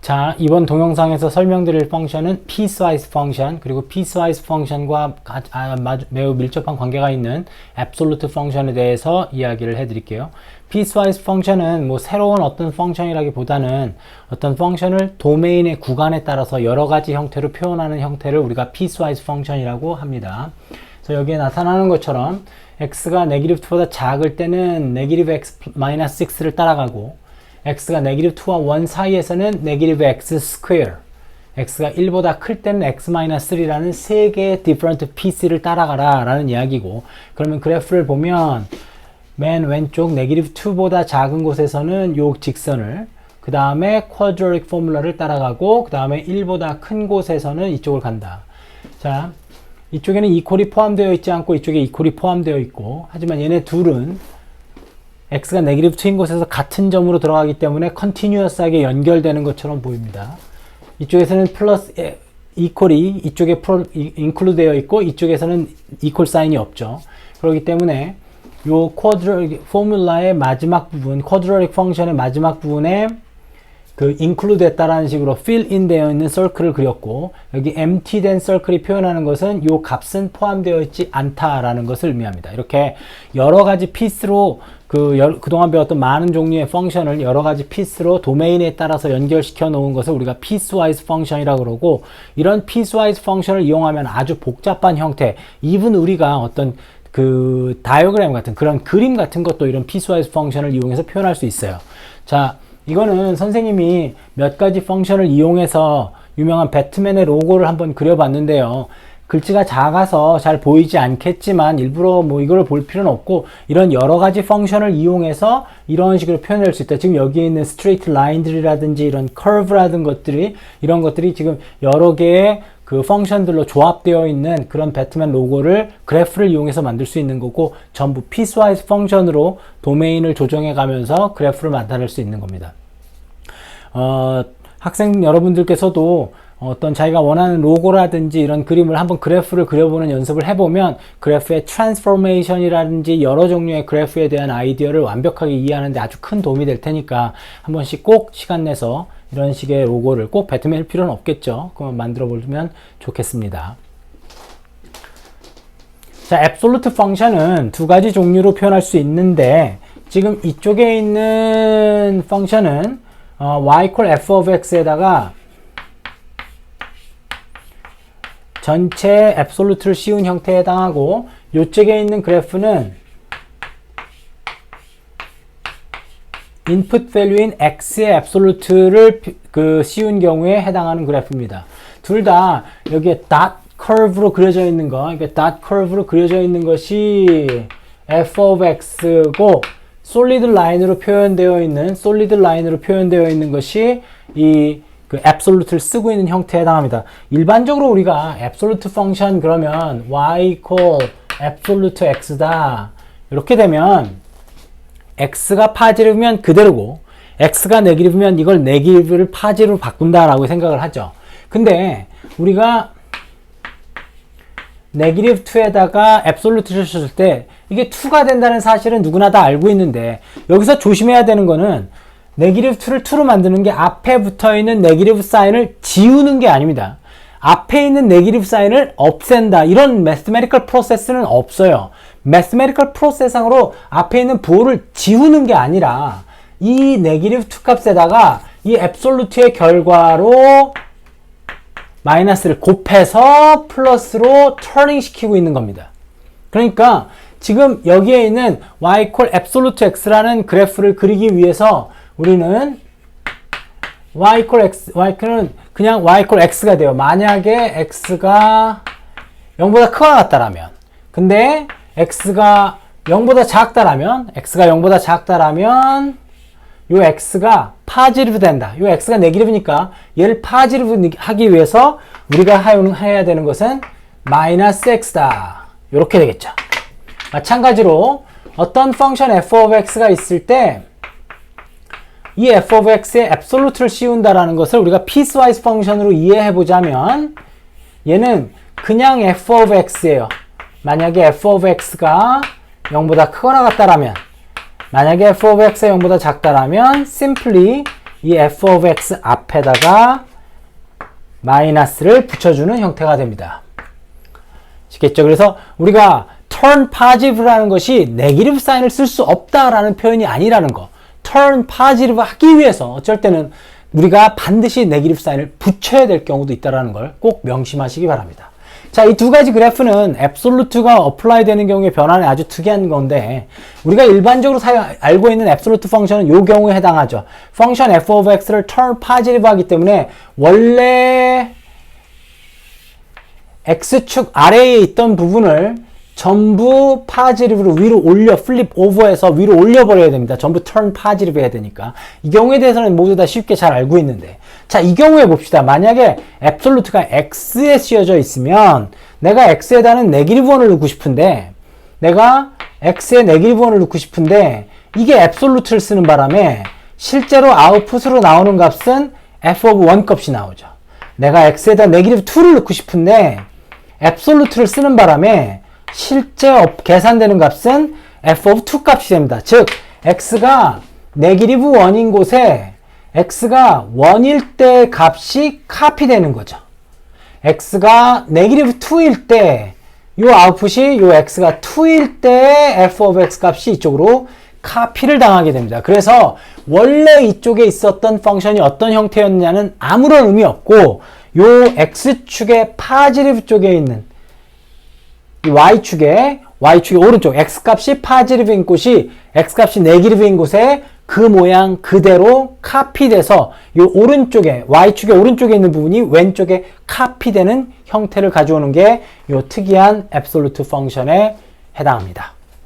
자, 이번 동영상에서 설명드릴 펑션은 piecewise 펑션, 그리고 piecewise 펑션과 매우 밀접한 관계가 있는 absolute 펑션에 대해서 이야기를 해드릴게요. piecewise 펑션은 뭐 새로운 어떤 펑션이라기보다는 어떤 펑션을 도메인의 구간에 따라서 여러 가지 형태로 표현하는 형태를 우리가 piecewise 펑션이라고 합니다. 그래서 여기에 나타나는 것처럼 x가 네게티브 2보다 작을 때는 네게티브 x 마이너스 6를 따라가고 x가 네게티브 2와 1 사이에서는 네게티브 x 스퀘어, x가 1보다 클 때는 x-3라는 세 개의 different piece를 따라가라 라는 이야기고, 그러면 그래프를 보면 맨 왼쪽 네게티브 2보다 작은 곳에서는 요 직선을, 그 다음에 quadratic 포뮬러를 따라가고, 그 다음에 1보다 큰 곳에서는 이쪽을 간다. 자, 이쪽에는 이퀄이 포함되어 있지 않고 이쪽에 이퀄이 포함되어 있고, 하지만 얘네 둘은 x가 네게티브 2인 곳에서 같은 점으로 들어가기 때문에 컨티뉴어스하게 연결되는 것처럼 보입니다. 이쪽에서는 플러스 이퀄이 이쪽에 인클루드 되어 있고 이쪽에서는 이퀄 사인이 없죠. 그렇기 때문에 요 쿼드러릭 포뮬라의 마지막 부분, 쿼드러릭 펑션의 마지막 부분에 그 include 했다라는 식으로 fill in 되어 있는 서클을 그렸고, 여기 empty 된 서클이 표현하는 것은 요 값은 포함되어 있지 않다라는 것을 의미합니다. 이렇게 여러 가지 피스로 그동안 배웠던 많은 종류의 펑션을 여러 가지 피스로 도메인에 따라서 연결시켜 놓은 것을 우리가 piecewise 펑션이라고 그러고, 이런 piecewise 펑션을 이용하면 아주 복잡한 형태, even 우리가 어떤 그 다이어그램 같은 그런 그림 같은 것도 이런 piecewise 펑션을 이용해서 표현할 수 있어요. 자, 이거는 선생님이 몇 가지 펑션을 이용해서 유명한 배트맨의 로고를 한번 그려봤는데요. 글씨가 작아서 잘 보이지 않겠지만 일부러 뭐 이걸 볼 필요는 없고, 이런 여러 가지 펑션을 이용해서 이런 식으로 표현할 수 있다. 지금 여기에 있는 스트레이트 라인들이라든지 이런 커브라든 것들이, 이런 것들이 지금 여러 개의 그 펑션들로 조합되어 있는 그런 배트맨 로고를 그래프를 이용해서 만들 수 있는 거고, 전부 piecewise 펑션으로 도메인을 조정해 가면서 그래프를 만들 수 있는 겁니다. 학생 여러분들께서도 어떤 자기가 원하는 로고라든지 이런 그림을 한번 그래프를 그려보는 연습을 해보면 그래프의 트랜스포메이션이라든지 여러 종류의 그래프에 대한 아이디어를 완벽하게 이해하는 데 아주 큰 도움이 될 테니까 한 번씩 꼭 시간 내서 이런 식의 로고를, 꼭 배트맨일 필요는 없겠죠. 그만 만들어 보면 좋겠습니다. 자, absolute 펑션은 두 가지 종류로 표현할 수 있는데, 지금 이쪽에 있는 펑션은 y equal f of x에다가 전체 absolute를 씌운 형태에 해당하고, 이쪽에 있는 그래프는 input value인 x의 absolute를 씌운 경우에 해당하는 그래프입니다. 둘 다 여기에 dot curve로 그려져 있는 거, 그러니까 dot curve로 그려져 있는 것이 f of x고, solid line으로 표현되어 있는 것이 이 그 absolute를 쓰고 있는 형태에 해당합니다. 일반적으로 우리가 absolute 펑션 그러면 y equal absolute x다 이렇게 되면 x가 파지티브면 그대로고 x가 네게티브면 이걸 네게티브를 파지티브로 바꾼다라고 생각을 하죠. 근데 우리가 네게티브 2에다가 absolute를 쳤을 때 이게 2가 된다는 사실은 누구나 다 알고 있는데, 여기서 조심해야 되는 거는 네게티브 2를 2로 만드는 게 앞에 붙어 있는 네게티브 사인을 지우는 게 아닙니다. 앞에 있는 네게티브 사인을 없앤다, 이런 매스메리컬 프로세스는 없어요. 매스메리컬 프로세스상으로 앞에 있는 부호를 지우는 게 아니라 이 네게티브 2 값에다가 이 앱솔루트의 결과로 마이너스를 곱해서 플러스로 터닝 시키고 있는 겁니다. 그러니까 지금 여기에 있는 y equal absolute x라는 그래프를 그리기 위해서 우리는 y equal x는 그냥 y equal x가 돼요. 만약에 x가 0보다 크거나 같다라면, 근데 x가 0보다 작다라면 요 x가 파지티브 된다. 요 x가 네게티브니까 얘를 파지티브 하기 위해서 우리가 해야 되는 것은 마이너스 x다. 요렇게 되겠죠. 마찬가지로 어떤 펑션 f of x가 있을 때 이 f of x에 absolute를 씌운다라는 것을 우리가 piecewise 펑션으로 이해해 보자면, 얘는 그냥 f of x예요. 만약에 f of x가 0보다 크거나 같다라면, 만약에 f of x가 0보다 작다라면 simply 이 f of x 앞에다가 마이너스를 붙여주는 형태가 됩니다. 아시겠죠? 그래서 우리가 turn positive라는 것이 네거티브 사인을 쓸 수 없다라는 표현이 아니라는 거. turn positive 하기 위해서 어쩔 때는 우리가 반드시 네거티브 사인을 붙여야 될 경우도 있다는 걸 꼭 명심하시기 바랍니다. 자, 이 두 가지 그래프는 앱솔루트가 어플라이 되는 경우에 변화는 아주 특이한 건데 우리가 일반적으로 알고 있는 앱솔루트 펑션은 이 경우에 해당하죠. 펑션 f of x를 turn positive 하기 때문에 원래 x축 아래에 있던 부분을 전부 positive로 위로 올려 플립 오버해서 위로 올려버려야 됩니다. 전부 turn positive 해야 되니까. 이 경우에 대해서는 모두 다 쉽게 잘 알고 있는데 자, 이 경우에 봅시다. 만약에 앱솔루트가 x에 씌워져 있으면 내가 x에다는 네거티브 1을 넣고 싶은데 내가 x에 네거티브 1을 넣고 싶은데 이게 앱솔루트를 쓰는 바람에 실제로 아웃풋으로 나오는 값은 f of 1 값이 나오죠. 내가 x에다 네거티브 2를 넣고 싶은데 앱솔루트를 쓰는 바람에 실제 계산되는 값은 f of 2 값이 됩니다. 즉 x가 네거티브 1인 곳에 x가 1일 때 값이 카피되는 거죠. x가 네거티브 2일 때 이 아웃풋이 이 x가 2일 때 f of x 값이 이쪽으로 카피를 당하게 됩니다. 그래서 원래 이쪽에 있었던 펑션이 어떤 형태였냐는 아무런 의미 없고 이 x축의 파지티브 쪽에 있는 이 y축의 오른쪽 x값이 파지티브인 곳이 x값이 네거티브인 곳에 그 모양 그대로 카피돼서 이 오른쪽에 y축의 오른쪽에 있는 부분이 왼쪽에 카피되는 형태를 가져오는 게 이 특이한 앱솔루트 펑션에 해당합니다.